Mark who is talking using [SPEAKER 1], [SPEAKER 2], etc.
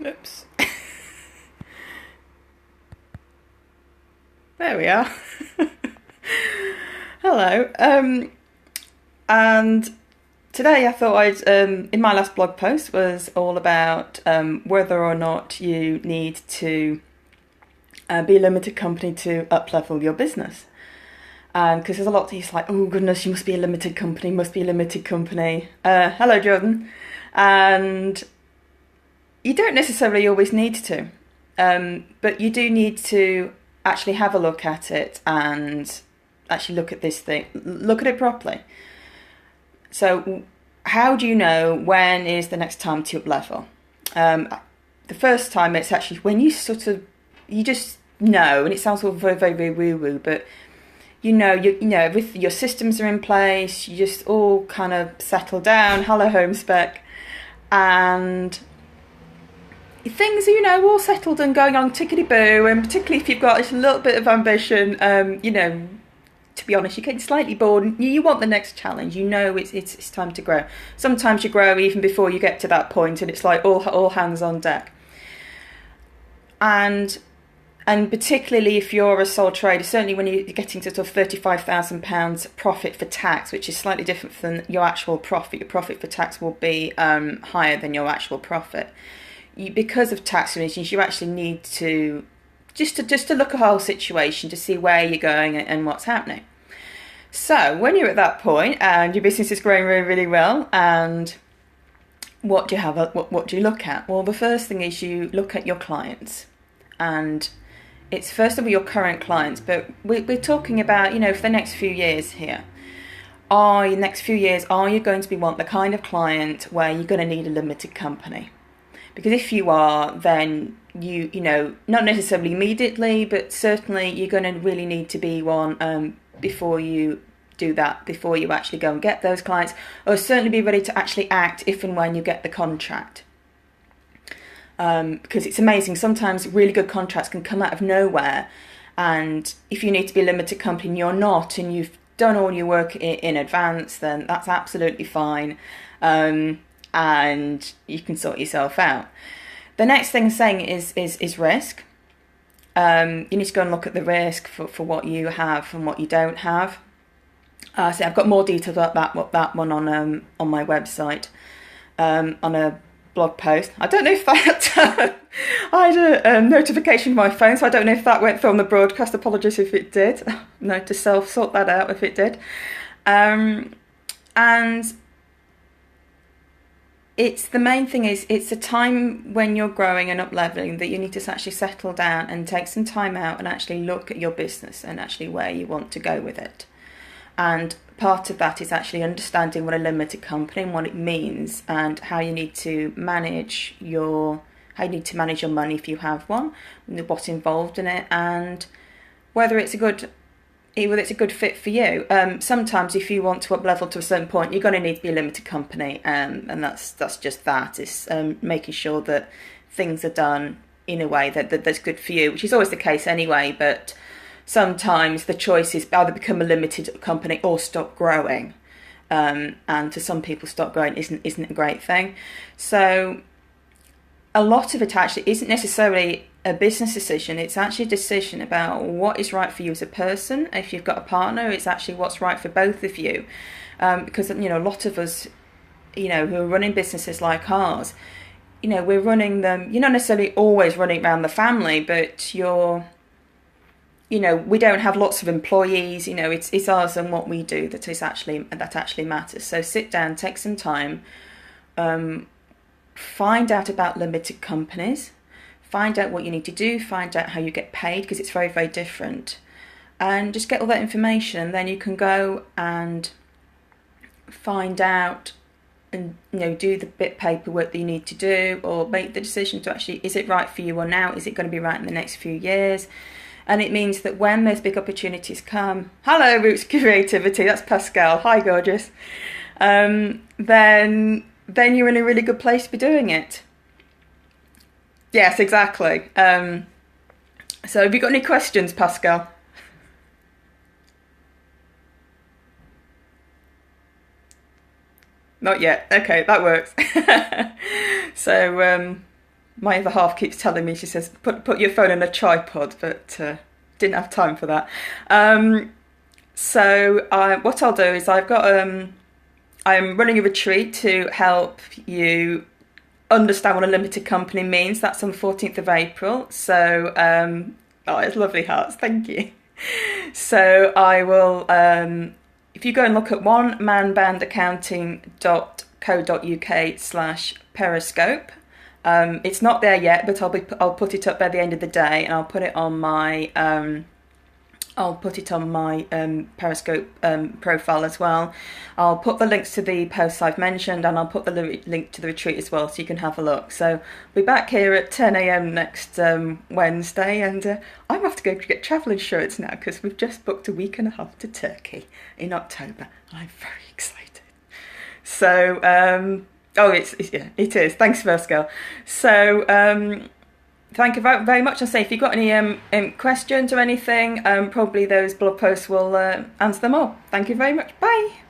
[SPEAKER 1] Oops. There we are. Hello. And today I thought in my last blog post was all about whether or not you need to be a limited company to uplevel your business. Because there's a lot of these like, oh goodness, you must be a limited company, must be a limited company. Hello, Jordan. And you don't necessarily always need to, but you do need to actually have a look at it and actually look at this thing, look at it properly. So, how do you know when is the next time to up level? The first time it's actually when you just know, and it sounds all very, very, very woo-woo, but you know, your systems are in place, you just all kind of settle down, hello home spec, and things are, all settled and going on tickety-boo, and particularly if you've got a little bit of ambition, to be honest, you're getting slightly bored. You want the next challenge. It's time to grow. Sometimes you grow even before you get to that point, and it's like all hands on deck. And particularly if you're a sole trader, certainly when you're getting to sort of £35,000 profit for tax, which is slightly different than your actual profit. Your profit for tax will be higher than your actual profit. Because of tax reasons, you actually need to just to look at the whole situation to see where you're going and what's happening. So when you're at that point and your business is growing really, really well, and what do you have? What do you look at? Well, the first thing is you look at your clients, and it's first of all your current clients, but we're talking about, for the next few years here. Are you going to want the kind of client where you're going to need a limited company? Because if you are, then you not necessarily immediately, but certainly you're going to really need to be one before you do that, before you actually go and get those clients, or certainly be ready to actually act if and when you get the contract. Because it's amazing, sometimes really good contracts can come out of nowhere, and if you need to be a limited company and you're not, and you've done all your work in advance, then that's absolutely fine. And you can sort yourself out. The next thing saying is risk. You need to go and look at the risk for what you have and what you don't have. So I've got more details about that one on my website, on a blog post. I don't know if that I had a notification on my phone, so I don't know if that went through on the broadcast. Apologies if it did. Note to self, sort that out if it did. And it's the main thing is it's a time when you're growing and up leveling that you need to actually settle down and take some time out and actually look at your business and actually where you want to go with it. And part of that is actually understanding what a limited company and what it means, and how you need to manage your money if you have one, what's involved in it, and whether it's a good fit for you. Sometimes if you want to up level to a certain point, you're going to need to be a limited company, and that's just that. It's making sure that things are done in a way that's good for you, which is always the case anyway, but sometimes the choice is either become a limited company or stop growing. And to some people, stop growing isn't a great thing. So a lot of it actually isn't necessarily a business decision. It's actually a decision about what is right for you as a person. If you've got a partner, it's actually what's right for both of you. Because a lot of us, who are running businesses like ours, we're running them. You're not necessarily always running around the family, but we don't have lots of employees. It's ours and what we do that actually matters. So sit down, take some time, find out about limited companies. Find out what you need to do, find out how you get paid, because it's very, very different. And just get all that information, then you can go and find out and do the bit paperwork that you need to do, or make the decision to actually, is it right for you or now? Is it going to be right in the next few years? And it means that when those big opportunities come, hello Roots Creativity, that's Pascal, hi gorgeous, then you're in a really good place to be doing it. Yes, exactly. So have you got any questions, Pascal? Not yet. Okay, that works. So My other half keeps telling me, she says, put your phone in a tripod, but didn't have time for that. What I'll do is I'm running a retreat to help you understand what a limited company means. That's on the 14th of April. So, oh, it's lovely hearts. Thank you. So I will, if you go and look at onemanbandaccounting.co.uk/periscope, it's not there yet, but I'll put it up by the end of the day, and I'll put it on my Periscope profile as well. I'll put the links to the posts I've mentioned, and I'll put the link to the retreat as well, so you can have a look. So we'll be back here at 10 a.m. next Wednesday, and I'm off to go get travel insurance now, because we've just booked a week and a half to Turkey in October. I'm very excited. So, yeah, it is. Thanks, first girl. So, thank you very much. I'll say if you've got any questions or anything, probably those blog posts will answer them all. Thank you very much. Bye.